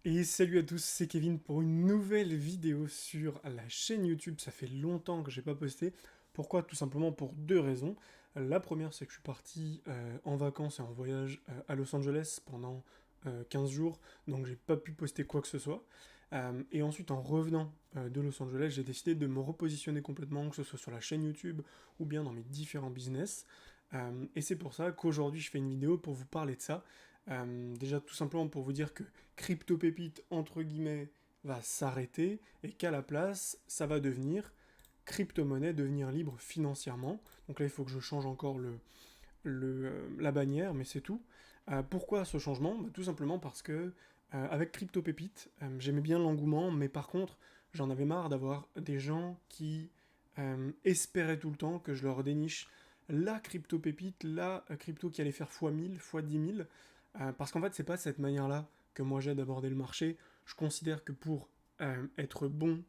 Et salut à tous, c'est Kevin pour une nouvelle vidéo sur la chaîne YouTube. Ça fait longtemps que j'ai pas posté. Pourquoi? Tout simplement pour deux raisons. La première, c'est que je suis parti en vacances et en voyage à Los Angeles pendant 15 jours, donc j'ai pas pu poster quoi que ce soit. Et ensuite, en revenant de Los Angeles, j'ai décidé de me repositionner complètement, que ce soit sur la chaîne YouTube ou bien dans mes différents business. Et c'est pour ça qu'aujourd'hui, je fais une vidéo pour vous parler de ça. Déjà, tout simplement pour vous dire que Crypto Pépite, entre guillemets, va s'arrêter et qu'à la place, ça va devenir crypto-monnaie, devenir libre financièrement. Donc là, il faut que je change encore la bannière, mais c'est tout. Pourquoi ce changement? Bah, tout simplement parce que avec Crypto Pépite, j'aimais bien l'engouement, mais par contre, j'en avais marre d'avoir des gens qui espéraient tout le temps que je leur déniche la crypto pépite, la crypto qui allait faire x 1000, x 10 000, parce qu'en fait, c'est pas de cette manière-là que moi j'ai d'aborder le marché. Je considère que pour être bon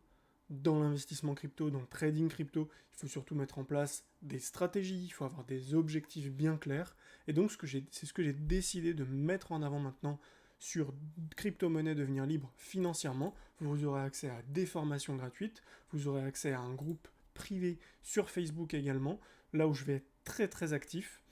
dans l'investissement crypto, dans le trading crypto, il faut surtout mettre en place des stratégies, il faut avoir des objectifs bien clairs. Et donc, c'est ce que j'ai décidé de mettre en avant maintenant sur crypto-monnaie devenir libre financièrement. Vous aurez accès à des formations gratuites, vous aurez accès à un groupe privé sur Facebook également, là où je vais être très très actif.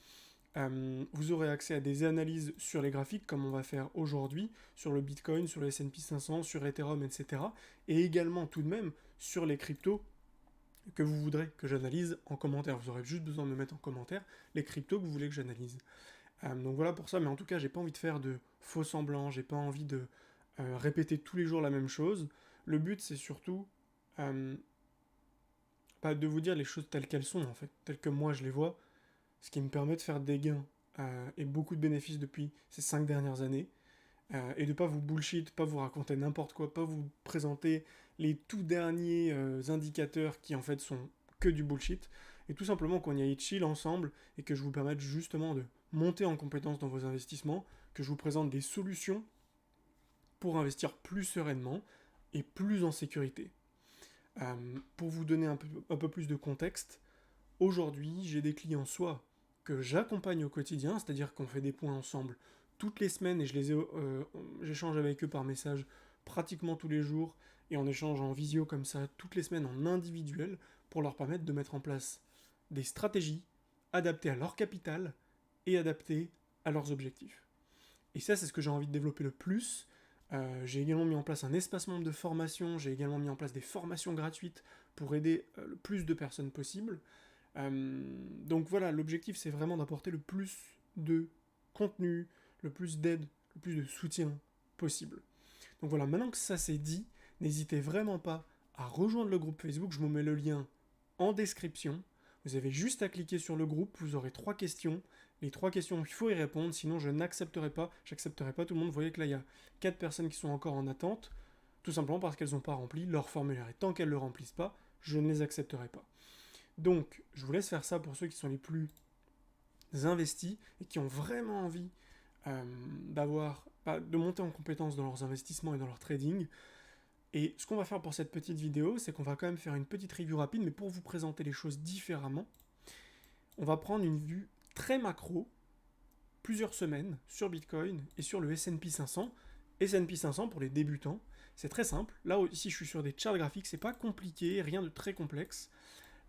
Vous aurez accès à des analyses sur les graphiques, comme on va faire aujourd'hui, sur le Bitcoin, sur le S&P 500, sur Ethereum, etc. Et également tout de même sur les cryptos que vous voudrez que j'analyse en commentaire. Vous aurez juste besoin de me mettre en commentaire les cryptos que vous voulez que j'analyse. Donc voilà pour ça, mais en tout cas, j'ai pas envie de faire de faux semblants, j'ai pas envie de répéter tous les jours la même chose. Le but, c'est surtout euh, pas de vous dire les choses telles qu'elles sont, en fait, telles que moi je les vois, ce qui me permet de faire des gains et beaucoup de bénéfices depuis ces 5 dernières années, et de pas vous bullshit, pas vous raconter n'importe quoi, pas vous présenter les tout derniers indicateurs qui en fait sont que du bullshit, et tout simplement qu'on y aille chill ensemble et que je vous permette justement de monter en compétence dans vos investissements, que je vous présente des solutions pour investir plus sereinement et plus en sécurité. Pour vous donner un peu plus de contexte, aujourd'hui, j'ai des clients soit que j'accompagne au quotidien, c'est-à-dire qu'on fait des points ensemble toutes les semaines et j'échange avec eux par message pratiquement tous les jours et on échange en visio comme ça toutes les semaines en individuel pour leur permettre de mettre en place des stratégies adaptées à leur capital et adaptées à leurs objectifs. Et ça, c'est ce que j'ai envie de développer le plus. J'ai également mis en place un espace membre de formation, j'ai également mis en place des formations gratuites pour aider le plus de personnes possible. Donc voilà, l'objectif c'est vraiment d'apporter le plus de contenu, le plus d'aide, le plus de soutien possible. Donc voilà, maintenant que ça c'est dit, n'hésitez vraiment pas à rejoindre le groupe Facebook, je vous mets le lien en description. Vous avez juste à cliquer sur le groupe, vous aurez 3 questions. Les 3 questions, il faut y répondre, sinon j'accepterai pas tout le monde. Vous voyez que là il y a 4 personnes qui sont encore en attente, tout simplement parce qu'elles n'ont pas rempli leur formulaire. Et tant qu'elles ne le remplissent pas, je ne les accepterai pas. Donc, je vous laisse faire ça pour ceux qui sont les plus investis et qui ont vraiment envie de monter en compétence dans leurs investissements et dans leur trading. Et ce qu'on va faire pour cette petite vidéo, c'est qu'on va quand même faire une petite review rapide, mais pour vous présenter les choses différemment, on va prendre une vue très macro, plusieurs semaines, sur Bitcoin et sur le S&P 500. S&P 500 pour les débutants, c'est très simple. Là, ici, je suis sur des charts graphiques, c'est pas compliqué, rien de très complexe.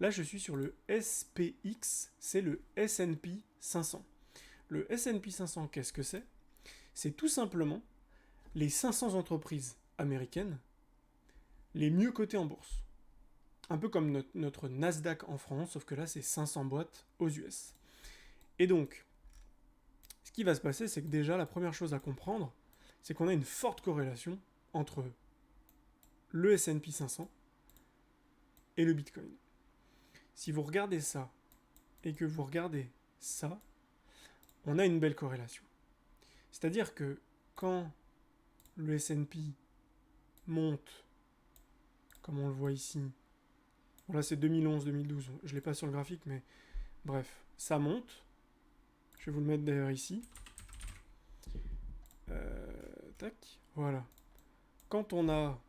Là, je suis sur le SPX, c'est le S&P 500. Le S&P 500, qu'est-ce que c'est? C'est tout simplement les 500 entreprises américaines les mieux cotées en bourse. Un peu comme notre Nasdaq en France, sauf que là, c'est 500 boîtes aux US. Et donc, ce qui va se passer, c'est que déjà, la première chose à comprendre, c'est qu'on a une forte corrélation entre le S&P 500 et le Bitcoin. Si vous regardez ça et que vous regardez ça, on a une belle corrélation. C'est-à-dire que quand le S&P monte, comme on le voit ici, bon là c'est 2011-2012, je ne l'ai pas sur le graphique, mais bref, ça monte, je vais vous le mettre d'ailleurs ici, tac, voilà. Quand on a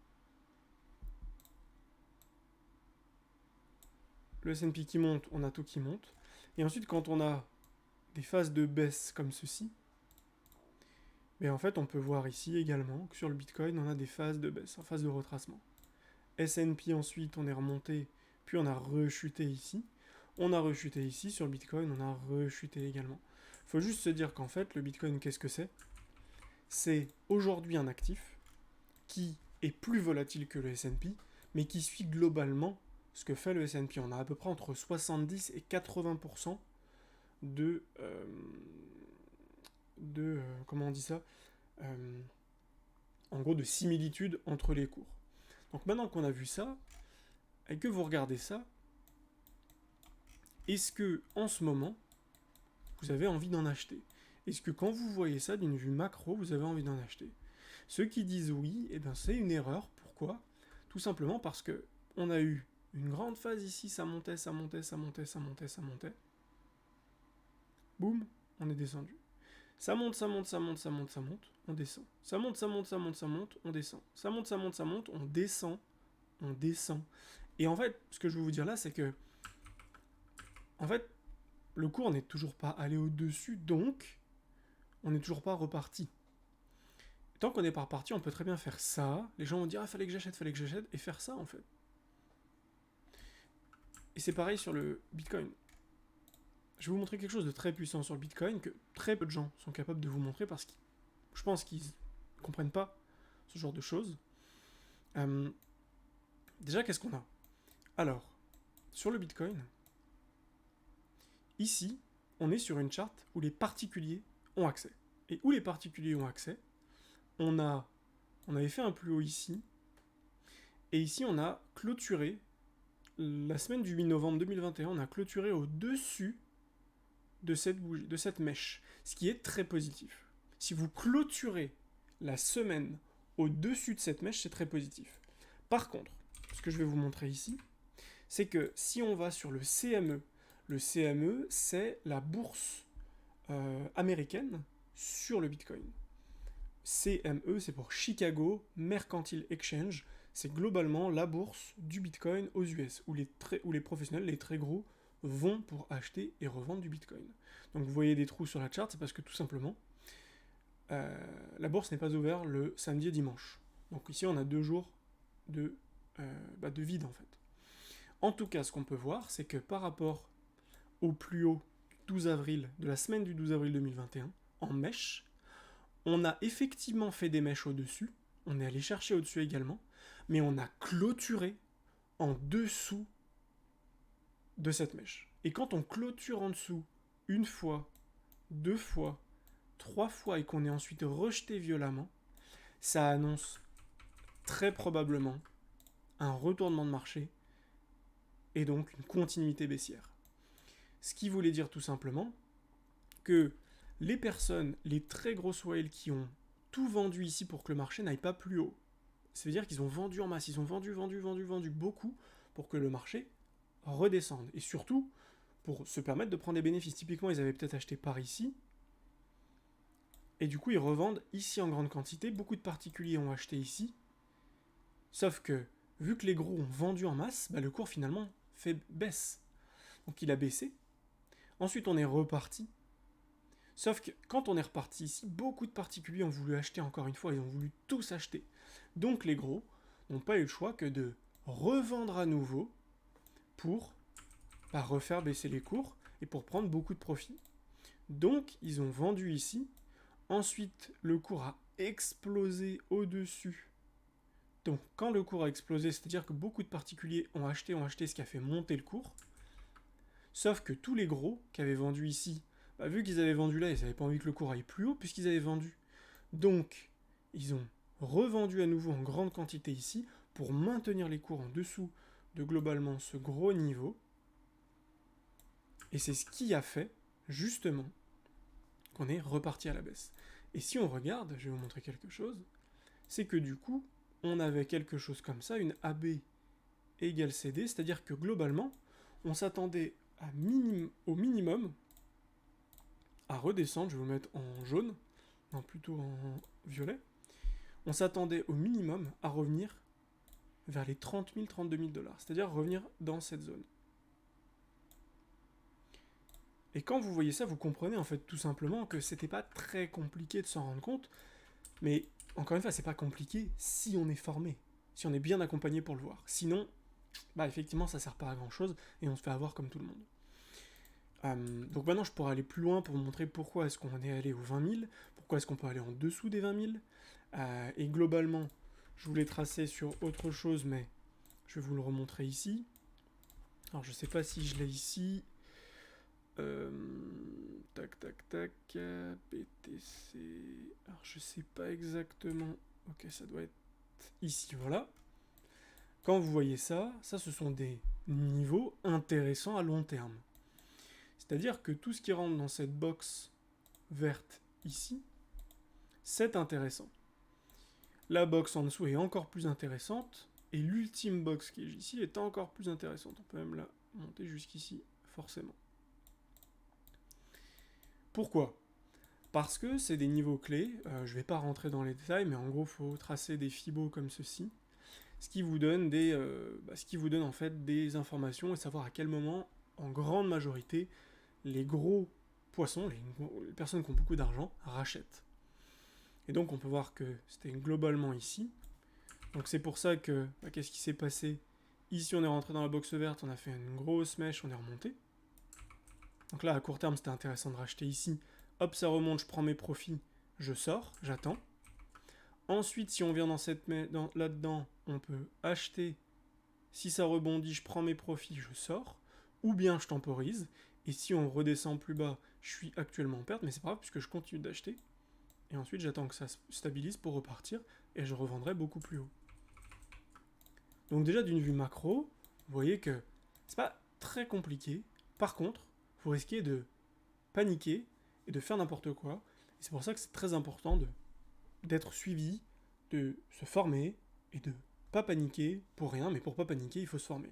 le S&P qui monte, on a tout qui monte, et ensuite quand on a des phases de baisse comme ceci, Mais en fait, on peut voir ici également que sur le Bitcoin, on a des phases de baisse, en phase de retracement. S&P ensuite, on est remonté, puis on a rechuté ici. On a rechuté ici, sur le Bitcoin, on a rechuté également. Il faut juste se dire qu'en fait, le Bitcoin, qu'est-ce que c'est? C'est aujourd'hui un actif qui est plus volatile que le S&P, mais qui suit globalement ce que fait le S&P. On a à peu près entre 70 et 80% de... comment on dit ça en gros de similitude entre les cours. Donc maintenant qu'on a vu ça, et que vous regardez ça, est-ce que en ce moment, vous avez envie d'en acheter? Est-ce que quand vous voyez ça d'une vue macro, vous avez envie d'en acheter? Ceux qui disent oui, eh ben c'est une erreur. Pourquoi? Tout simplement parce que on a eu une grande phase ici, ça montait, ça montait, ça montait, ça montait, ça montait. Boum, on est descendu. Ça monte, ça monte, ça monte, ça monte, ça monte, on descend. Ça monte, ça monte, ça monte, ça monte, on descend. Ça monte, ça monte, ça monte, on descend, on descend. Et en fait, ce que je veux vous dire là, c'est que, en fait, le cours n'est toujours pas allé au-dessus, donc on n'est toujours pas reparti. Tant qu'on n'est pas reparti, on peut très bien faire ça. Les gens vont dire, ah, fallait que j'achète, et faire ça, en fait. Et c'est pareil sur le Bitcoin. Je vais vous montrer quelque chose de très puissant sur le Bitcoin, que très peu de gens sont capables de vous montrer, parce que je pense qu'ils ne comprennent pas ce genre de choses. Déjà, qu'est-ce qu'on a? Alors, sur le Bitcoin, ici, on est sur une charte où les particuliers ont accès. Et où les particuliers ont accès, on avait fait un plus haut ici, et ici on a clôturé, la semaine du 8 novembre 2021, on a clôturé au-dessus de cette bougie, de cette mèche, ce qui est très positif. Si vous clôturez la semaine au-dessus de cette mèche, c'est très positif. Par contre, ce que je vais vous montrer ici, c'est que si on va sur le CME, c'est la bourse américaine sur le Bitcoin. CME, c'est pour Chicago Mercantile Exchange. C'est globalement la bourse du Bitcoin aux US, où les professionnels, les très gros, vont pour acheter et revendre du Bitcoin. Donc vous voyez des trous sur la charte, c'est parce que tout simplement, la bourse n'est pas ouverte le samedi et dimanche. Donc ici, on a 2 jours de vide, en fait. En tout cas, ce qu'on peut voir, c'est que par rapport au plus haut 12 avril, de la semaine du 12 avril 2021, en mèche, on a effectivement fait des mèches au-dessus, on est allé chercher au-dessus également, mais on a clôturé en dessous de cette mèche. Et quand on clôture en dessous, une fois, 2 fois, 3 fois, et qu'on est ensuite rejeté violemment, ça annonce très probablement un retournement de marché, et donc une continuité baissière. Ce qui voulait dire tout simplement que les personnes, les très grosses whales qui ont tout vendu ici pour que le marché n'aille pas plus haut, ça veut dire qu'ils ont vendu en masse, ils ont vendu beaucoup pour que le marché redescende. Et surtout, pour se permettre de prendre des bénéfices. Typiquement, ils avaient peut-être acheté par ici, et du coup, ils revendent ici en grande quantité. Beaucoup de particuliers ont acheté ici, sauf que, vu que les gros ont vendu en masse, le cours finalement baisse. Donc il a baissé. Ensuite, on est reparti. Sauf que quand on est reparti ici, beaucoup de particuliers ont voulu acheter encore une fois, ils ont voulu tous acheter. Donc les gros n'ont pas eu le choix que de revendre à nouveau pour refaire baisser les cours et pour prendre beaucoup de profit. Donc ils ont vendu ici. Ensuite, le cours a explosé au-dessus. Donc quand le cours a explosé, c'est-à-dire que beaucoup de particuliers ont acheté, ce qui a fait monter le cours. Sauf que tous les gros qui avaient vendu ici, vu qu'ils avaient vendu là, ils n'avaient pas envie que le cours aille plus haut puisqu'ils avaient vendu. Donc, ils ont revendu à nouveau en grande quantité ici pour maintenir les cours en dessous de globalement ce gros niveau. Et c'est ce qui a fait, justement, qu'on est reparti à la baisse. Et si on regarde, je vais vous montrer quelque chose, c'est que du coup, on avait quelque chose comme ça, une AB égale CD, c'est-à-dire que globalement, on s'attendait au minimum à redescendre, je vais vous le mettre en jaune, non plutôt en violet, on s'attendait au minimum à revenir vers les 30 000, 32 000 $, c'est-à-dire revenir dans cette zone. Et quand vous voyez ça, vous comprenez en fait tout simplement que c'était pas très compliqué de s'en rendre compte, Mais encore une fois, c'est pas compliqué si on est formé, si on est bien accompagné pour le voir. Sinon, bah effectivement, ça sert pas à grand chose et on se fait avoir comme tout le monde. Donc maintenant, je pourrais aller plus loin pour vous montrer pourquoi est-ce qu'on est allé aux 20 000, pourquoi est-ce qu'on peut aller en dessous des 20 000. Et globalement, je voulais tracer sur autre chose, mais je vais vous le remontrer ici. Alors, je sais pas si je l'ai ici. Tac, tac, tac. BTC. Alors, je sais pas exactement. Ok, ça doit être ici, voilà. Quand vous voyez ça, ça, ce sont des niveaux intéressants à long terme. C'est-à-dire que tout ce qui rentre dans cette box verte ici, c'est intéressant. La box en dessous est encore plus intéressante, et l'ultime box qui est ici est encore plus intéressante. On peut même la monter jusqu'ici, forcément. Pourquoi ? Parce que c'est des niveaux clés, je ne vais pas rentrer dans les détails, mais en gros, il faut tracer des fibos comme ceci, ce qui vous donne en fait des informations et savoir à quel moment, en grande majorité, les gros poissons, les personnes qui ont beaucoup d'argent, rachètent. Et donc on peut voir que c'était globalement ici. Donc c'est pour ça que, qu'est-ce qui s'est passé ? Ici on est rentré dans la box verte, on a fait une grosse mèche, on est remonté. Donc là à court terme c'était intéressant de racheter ici. Hop, ça remonte, je prends mes profits, je sors, j'attends. Ensuite, si on vient là-dedans, on peut acheter. Si ça rebondit, je prends mes profits, je sors. Ou bien je temporise. Et si on redescend plus bas, je suis actuellement en perte, mais c'est pas grave puisque je continue d'acheter. Et ensuite, j'attends que ça se stabilise pour repartir et je revendrai beaucoup plus haut. Donc déjà, d'une vue macro, vous voyez que c'est pas très compliqué. Par contre, vous risquez de paniquer et de faire n'importe quoi. Et c'est pour ça que c'est très important d'être suivi, de se former et de pas paniquer pour rien, mais pour pas paniquer, il faut se former.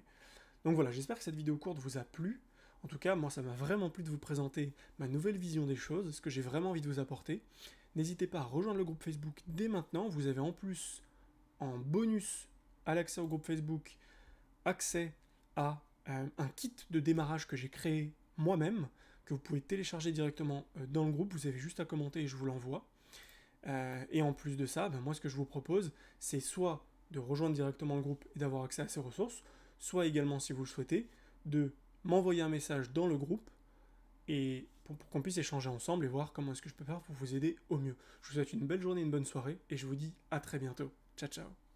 Donc voilà, j'espère que cette vidéo courte vous a plu. En tout cas, moi, ça m'a vraiment plu de vous présenter ma nouvelle vision des choses, ce que j'ai vraiment envie de vous apporter. N'hésitez pas à rejoindre le groupe Facebook dès maintenant. Vous avez en plus, en bonus à l'accès au groupe Facebook, accès à un kit de démarrage que j'ai créé moi-même, que vous pouvez télécharger directement dans le groupe. Vous avez juste à commenter et je vous l'envoie. Et en plus de ça, moi ce que je vous propose, c'est soit de rejoindre directement le groupe et d'avoir accès à ces ressources, soit également, si vous le souhaitez, de m'envoyer un message dans le groupe et pour qu'on puisse échanger ensemble et voir comment est-ce que je peux faire pour vous aider au mieux. Je vous souhaite une belle journée, une bonne soirée et je vous dis à très bientôt. Ciao ciao.